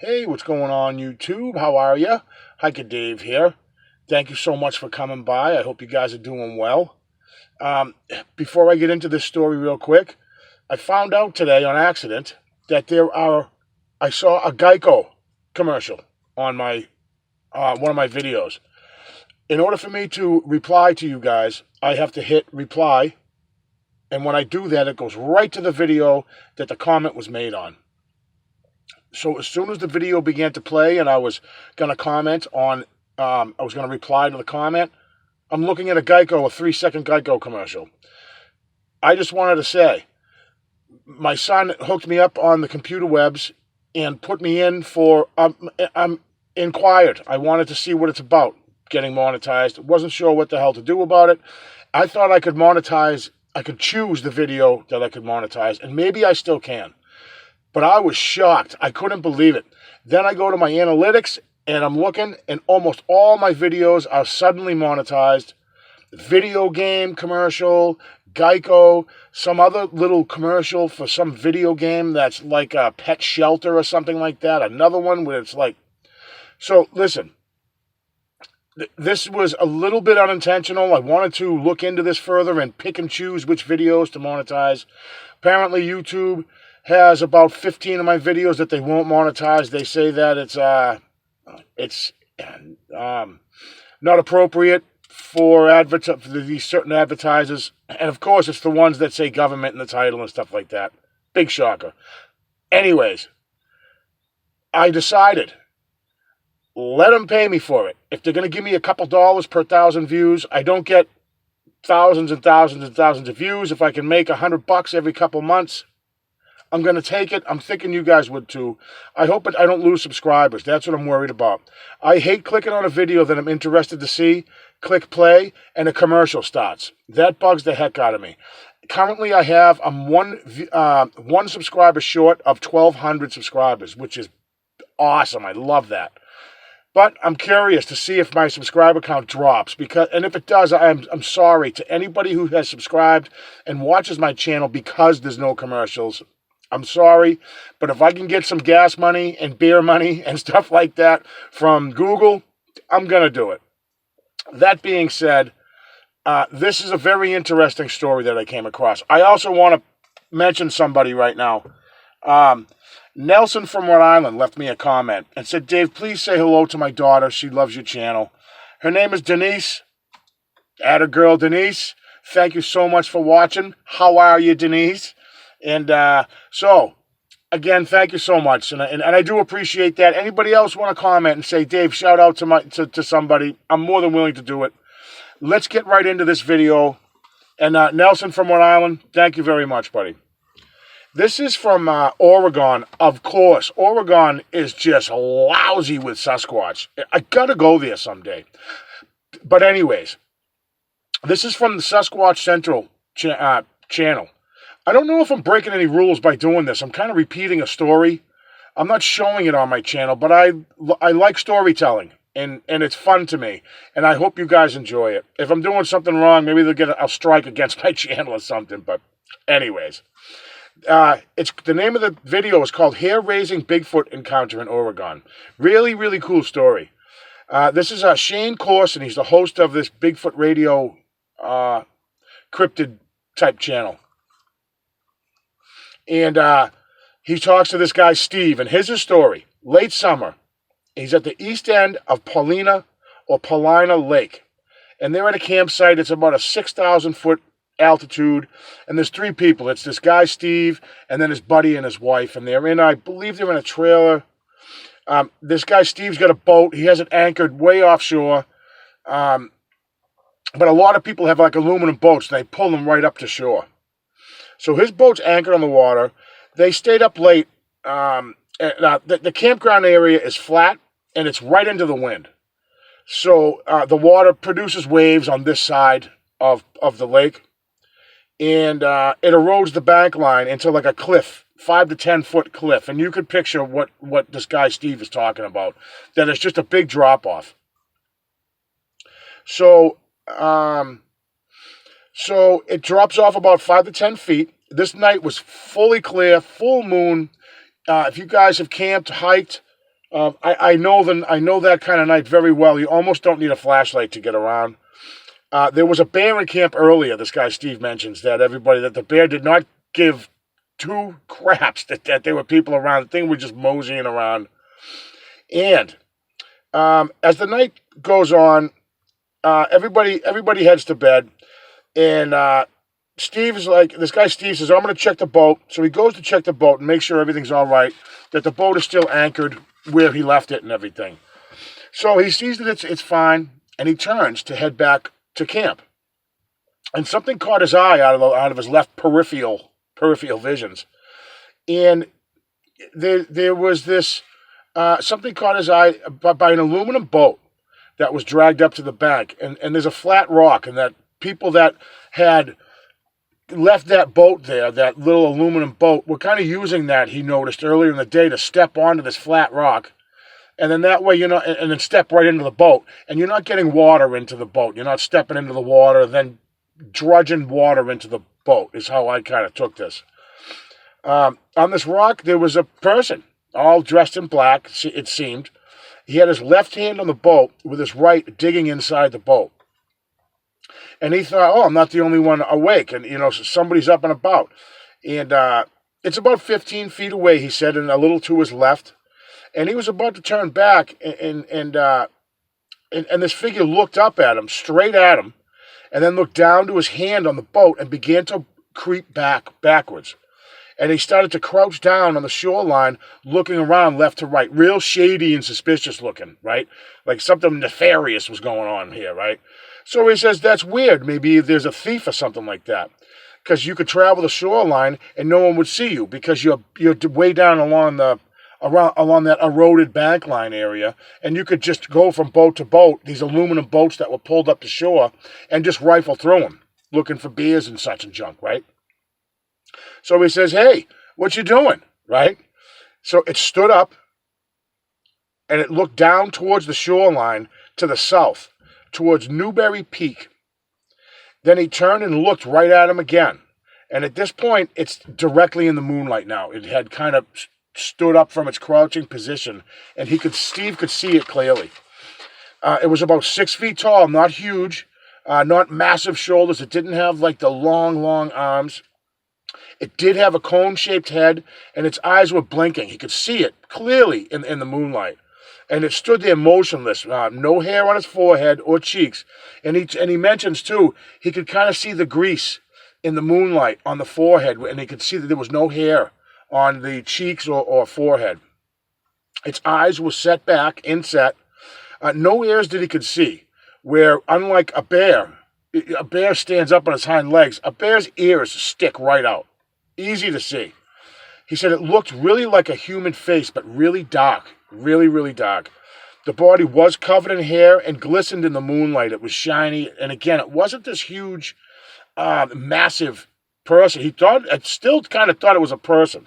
Hey, what's going on, YouTube? How are you? Hiker Dave here. Thank you so much for coming by. I hope you guys are doing well. Um, Before I get into this story real quick, I found out today on accident that I saw a Geico commercial on my one of my videos. In order for me to reply to you guys, I have to hit reply, and when I do that, it goes right to the video that the comment was made on. So as soon as the video began to play and I was going to comment on, I was going to reply to the comment, I'm looking at a 3-second Geico commercial. I just wanted to say, my son hooked me up on the computer webs and put me in for, I'm inquired. I wanted to see what it's about, getting monetized. Wasn't sure what the hell to do about it. I thought I could monetize, I could choose the video that I could monetize, and maybe I still can. But I was shocked. I couldn't believe it. Then I go to my analytics, and I'm looking, and almost all my videos are suddenly monetized. Video game commercial, Geico, some other little commercial for some video game that's like a pet shelter or something like that. Another one where it's like... So, listen. This was a little bit unintentional. I wanted to look into this further and pick and choose which videos to monetize. Apparently, YouTube has about 15 of my videos that they won't monetize. They say that it's not appropriate for these certain advertisers. And of course, it's the ones that say government in the title and stuff like that. Big shocker. Anyways, I decided, let them pay me for it. If they're going to give me a couple dollars per 1,000 views, I don't get thousands and thousands and thousands of views. If I can make $100 every couple months, I'm going to take it. I'm thinking you guys would too. I hope I don't lose subscribers. That's what I'm worried about. I hate clicking on a video that I'm interested to see, click play, and a commercial starts. That bugs the heck out of me. Currently, I'm one subscriber short of 1,200 subscribers, which is awesome. I love that. But I'm curious to see if my subscriber count drops, and if it does, I'm sorry to anybody who has subscribed and watches my channel because there's no commercials. I'm sorry, but if I can get some gas money and beer money and stuff like that from Google, I'm going to do it. That being said, this is a very interesting story that I came across. I also want to mention somebody right now. Nelson from Rhode Island left me a comment and said, Dave, please say hello to my daughter. She loves your channel. Her name is Denise. Atta girl, Denise. Thank you so much for watching. How are you, Denise? And so, again, thank you so much, and I do appreciate that. Anybody else want to comment and say, Dave, shout out to somebody? I'm more than willing to do it. Let's get right into this video. And Nelson from Rhode Island, thank you very much, buddy. This is from Oregon, of course. Oregon is just lousy with Sasquatch. I gotta go there someday. But anyways, this is from the Sasquatch Central channel. I don't know if I'm breaking any rules by doing this. I'm kind of repeating a story. I'm not showing it on my channel, but I like storytelling, and it's fun to me, and I hope you guys enjoy it. If I'm doing something wrong, maybe they'll get a strike against my channel or something, but anyways. The name of the video is called Hair-Raising Bigfoot Encounter in Oregon. Really, really cool story. This is Shane Corson. He's the host of this Bigfoot radio cryptid type channel. And he talks to this guy, Steve, and here's his story. Late summer, he's at the east end of Pauline Lake. And they're at a campsite. It's about a 6,000-foot altitude. And there's 3 people. It's this guy, Steve, and then his buddy and his wife. And I believe they're in a trailer. This guy, Steve's got a boat. He has it anchored way offshore. But a lot of people have like aluminum boats, and they pull them right up to shore. So his boat's anchored on the water. They stayed up late. The campground area is flat, and it's right into the wind. So the water produces waves on this side of the lake, and it erodes the bank line into like a cliff, 5 to 10 foot cliff. And you could picture what this guy Steve is talking about, that it's just a big drop off. So it drops off about 5 to 10 feet. This night was fully clear, full moon. If you guys have camped, hiked, I know that kind of night very well. You almost don't need a flashlight to get around. There was a bear in camp earlier. This guy Steve mentions that the bear did not give two craps that there were people around. The thing was just moseying around. And as the night goes on, everybody heads to bed, and Steve is like, this guy Steve says, I'm going to check the boat. So he goes to check the boat and make sure everything's all right, that the boat is still anchored where he left it and everything. So he sees that it's fine, and he turns to head back to camp. And something caught his eye out of his left peripheral visions. And there was this, something caught his eye by an aluminum boat that was dragged up to the bank. And there's a flat rock, and that people that had left that boat there, that little aluminum boat, were kind of using that, he noticed earlier in the day, to step onto this flat rock. And then that way, and then step right into the boat. And you're not getting water into the boat. You're not stepping into the water, then drudging water into the boat, is how I kind of took this. On this rock, there was a person, all dressed in black, it seemed. He had his left hand on the boat with his right digging inside the boat. And he thought, I'm not the only one awake, and, somebody's up and about. And it's about 15 feet away, he said, and a little to his left. And he was about to turn back, and this figure looked up at him, straight at him, and then looked down to his hand on the boat and began to creep backwards. And he started to crouch down on the shoreline, looking around left to right, real shady and suspicious looking, right? Like something nefarious was going on here, right? So he says, that's weird. Maybe there's a thief or something like that. Because you could travel the shoreline and no one would see you, because you're way down along that eroded bank line area, and you could just go from boat to boat, these aluminum boats that were pulled up to shore, and just rifle through them, looking for beers and such and junk, right? So he says, hey, what you doing, right? So it stood up, and it looked down towards the shoreline to the south, towards Newberry Peak. Then he turned and looked right at him again. And at this point, it's directly in the moonlight now. It had kind of stood up from its crouching position, and Steve could see it clearly. It was about 6 feet tall, not huge, not massive shoulders. It didn't have like the long arms. It did have a cone-shaped head, and its eyes were blinking. He could see it clearly in the moonlight. And it stood there motionless, no hair on its forehead or cheeks. And he mentions, too, he could kind of see the grease in the moonlight on the forehead, and he could see that there was no hair on the cheeks or forehead. Its eyes were set back, inset. No ears that he could see, where, unlike a bear stands up on its hind legs, a bear's ears stick right out. Easy to see. He said it looked really like a human face, but really dark. Really, really dark. The body was covered in hair and glistened in the moonlight. It was shiny. And again, it wasn't this huge, massive person. He still kind of thought it was a person.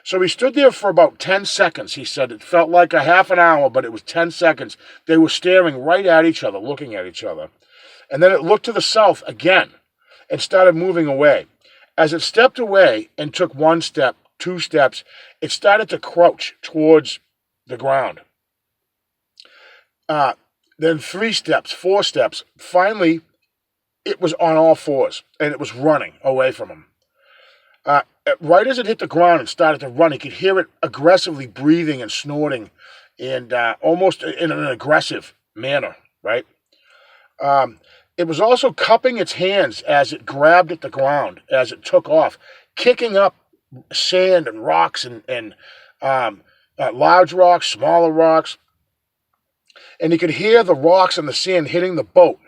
So he stood there for about 10 seconds, he said. It felt like a half an hour, but it was 10 seconds. They were staring right at each other, looking at each other. And then it looked to the south again and started moving away. As it stepped away and took 1 step, 2 steps, it started to crouch towards the ground. Then 3 steps, 4 steps. Finally, it was on all fours, and it was running away from him. Right as it hit the ground and started to run, he could hear it aggressively breathing and snorting, and almost in an aggressive manner, right? It was also cupping its hands as it grabbed at the ground, as it took off, kicking up sand and rocks and large rocks, smaller rocks. And you could hear the rocks and the sand hitting the boat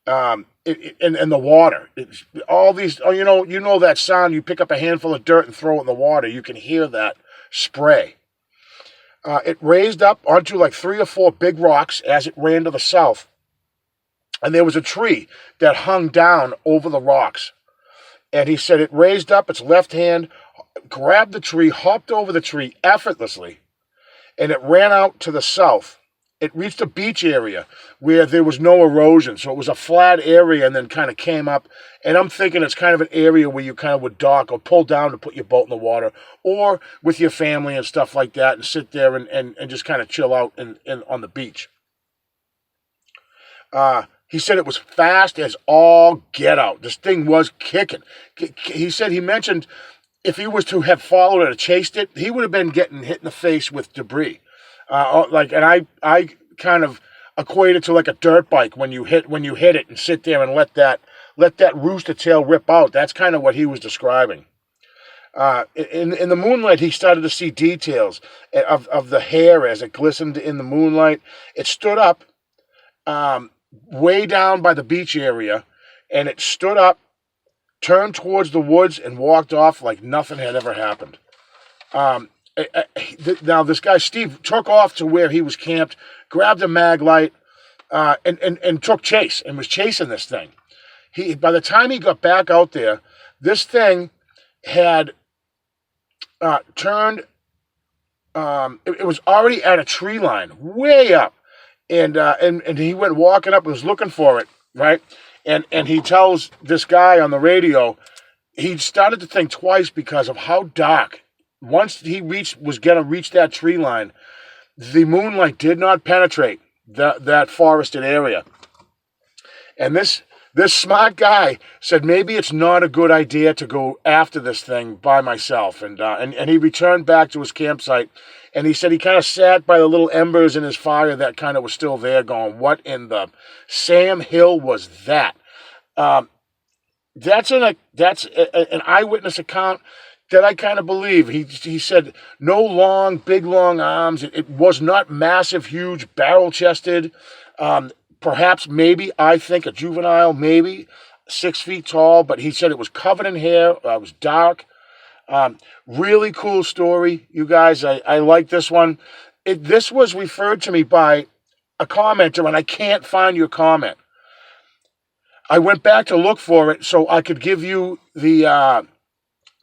and the water. All these, you know that sound, you pick up a handful of dirt and throw it in the water. You can hear that spray. It raised up onto like 3 or 4 big rocks as it ran to the south. And there was a tree that hung down over the rocks. And he said it raised up its left hand, grabbed the tree, hopped over the tree effortlessly, and it ran out to the south it reached a beach area where there was no erosion. So it was a flat area and then kind of came up. And I'm thinking it's kind of an area where you kind of would dock or pull down to put your boat in the water, or with your family and stuff like that, and sit there and just kind of chill out on the beach. He said it was fast as all get out. This thing was kicking. He said, he mentioned if he was to have followed it or chased it, he would have been getting hit in the face with debris. And I kind of equate it to like a dirt bike when you hit it and sit there and let that rooster tail rip out. That's kind of what he was describing. In the moonlight, he started to see details of the hair as it glistened in the moonlight. It stood up way down by the beach area, and it stood up, turned towards the woods, and walked off like nothing had ever happened. Now, this guy, Steve, took off to where he was camped, grabbed a mag light, and took chase, and was chasing this thing. By the time he got back out there, this thing had turned, it was already at a tree line, way up, and he went walking up and was looking for it, right? And he tells this guy on the radio, he started to think twice because of how dark. Once he was going to reach that tree line, the moonlight did not penetrate that forested area. And this smart guy said maybe it's not a good idea to go after this thing by myself. And he returned back to his campsite, and he said he kind of sat by the little embers in his fire that kind of was still there, going, "What in the Sam Hill was that?" That's an eyewitness account that I kind of believe. He said no big long arms. It was not massive, huge, barrel-chested. Perhaps, maybe, I think a juvenile, maybe 6 feet tall. But he said it was covered in hair. It was dark. Really cool story, you guys. I like this one. This was referred to me by a commenter, and I can't find your comment. I went back to look for it so I could give you the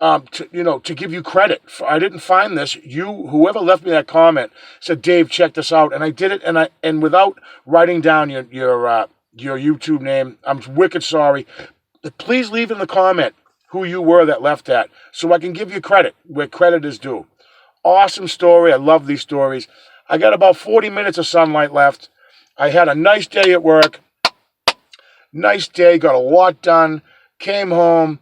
to give you credit. I didn't find this. Whoever left me that comment said, "Dave, check this out," and I did it. And without writing down your YouTube name, I'm wicked sorry. Please leave in the comment who you were that left that, so I can give you credit where credit is due. Awesome story. I love these stories. I got about 40 minutes of sunlight left. I had a nice day at work. Nice day. Got a lot done. Came home.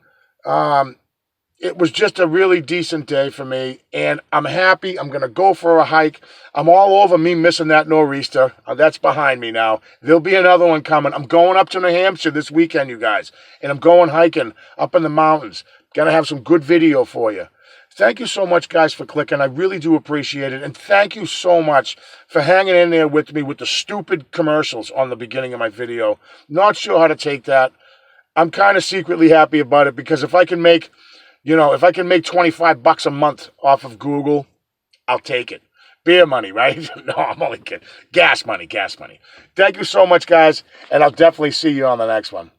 It was just a really decent day for me, and I'm happy. I'm going to go for a hike. I'm all over me missing that nor'easter. That's behind me now. There'll be another one coming. I'm going up to New Hampshire this weekend, you guys, and I'm going hiking up in the mountains. Going to have some good video for you. Thank you so much, guys, for clicking. I really do appreciate it, and thank you so much for hanging in there with me with the stupid commercials on the beginning of my video. Not sure how to take that. I'm kind of secretly happy about it, because if I can make... if I can make $25 a month off of Google, I'll take it. Beer money, right? No, I'm only kidding. Gas money. Thank you so much, guys, and I'll definitely see you on the next one.